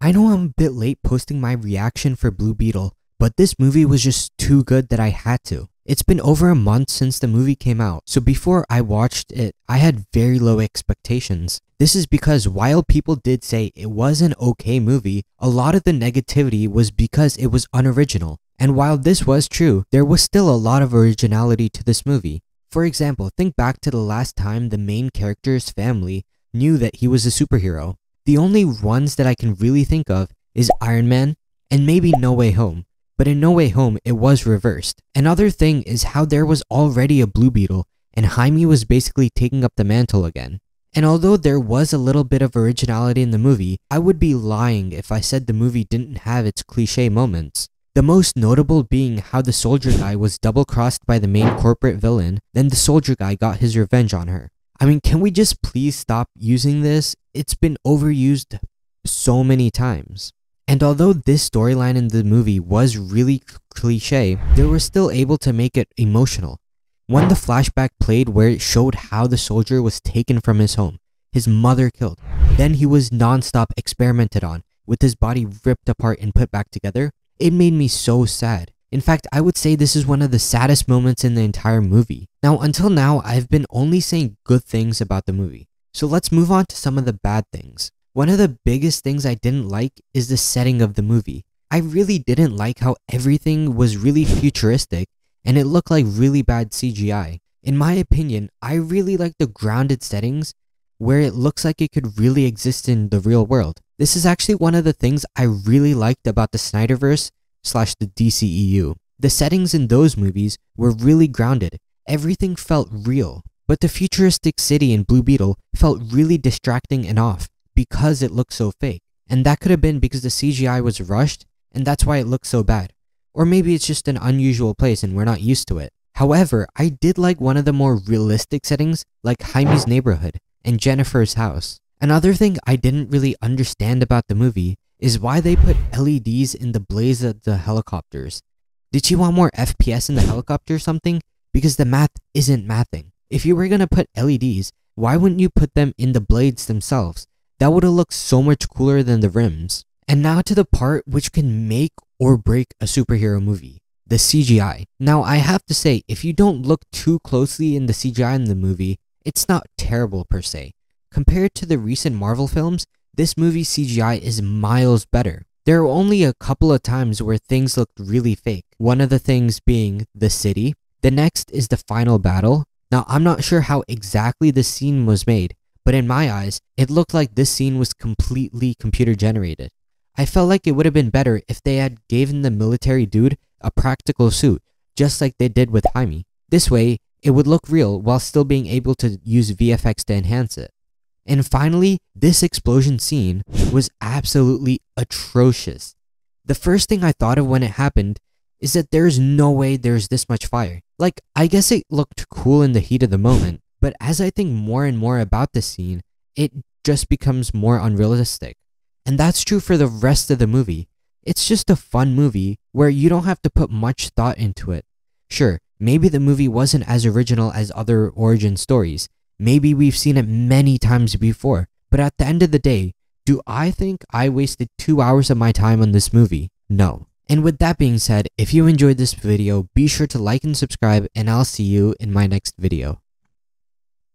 I know I'm a bit late posting my reaction for Blue Beetle, but this movie was just too good that I had to. It's been over a month since the movie came out, so before I watched it, I had very low expectations. This is because while people did say it was an okay movie, a lot of the negativity was because it was unoriginal. And while this was true, there was still a lot of originality to this movie. For example, think back to the last time the main character's family knew that he was a superhero. The only ones that I can really think of is Iron Man and maybe No Way Home. But in No Way Home, it was reversed. Another thing is how there was already a Blue Beetle and Jaime was basically taking up the mantle again. And although there was a little bit of originality in the movie, I would be lying if I said the movie didn't have its cliche moments. The most notable being how the soldier guy was double-crossed by the main corporate villain, then the soldier guy got his revenge on her. I mean, can we just please stop using this? It's been overused so many times. And although this storyline in the movie was really cliche, they were still able to make it emotional. When the flashback played where it showed how the soldier was taken from his home, his mother killed, then he was non-stop experimented on, with his body ripped apart and put back together, it made me so sad. In fact, I would say this is one of the saddest moments in the entire movie. Now, until now, I've been only saying good things about the movie. So let's move on to some of the bad things. One of the biggest things I didn't like is the setting of the movie. I really didn't like how everything was really futuristic and it looked like really bad CGI. In my opinion, I really like the grounded settings where it looks like it could really exist in the real world. This is actually one of the things I really liked about the Snyderverse / the DCEU. The settings in those movies were really grounded. Everything felt real. But the futuristic city in Blue Beetle felt really distracting and off because it looked so fake. And that could have been because the CGI was rushed and that's why it looked so bad. Or maybe it's just an unusual place and we're not used to it. However, I did like one of the more realistic settings like Jaime's neighborhood and Jennifer's house. Another thing I didn't really understand about the movie is why they put LEDs in the blaze of the helicopters. Did she want more FPS in the helicopter or something? Because the math isn't mathing. If you were gonna put LEDs, why wouldn't you put them in the blades themselves? That would have looked so much cooler than the rims. And now to the part which can make or break a superhero movie, the CGI. Now I have to say, if you don't look too closely in the CGI in the movie, it's not terrible per se. Compared to the recent Marvel films, this movie's CGI is miles better. There are only a couple of times where things looked really fake. One of the things being the city. The next is the final battle. Now I'm not sure how exactly this scene was made, but in my eyes, it looked like this scene was completely computer generated. I felt like it would have been better if they had given the military dude a practical suit, just like they did with Jaime. This way, it would look real while still being able to use VFX to enhance it. And finally, this explosion scene was absolutely atrocious. The first thing I thought of when it happened is that there's no way there's this much fire. Like, I guess it looked cool in the heat of the moment, but as I think more and more about this scene, it just becomes more unrealistic. And that's true for the rest of the movie. It's just a fun movie where you don't have to put much thought into it. Sure, maybe the movie wasn't as original as other origin stories. Maybe we've seen it many times before, but at the end of the day, do I think I wasted 2 hours of my time on this movie? No. And with that being said, if you enjoyed this video, be sure to like and subscribe, and I'll see you in my next video.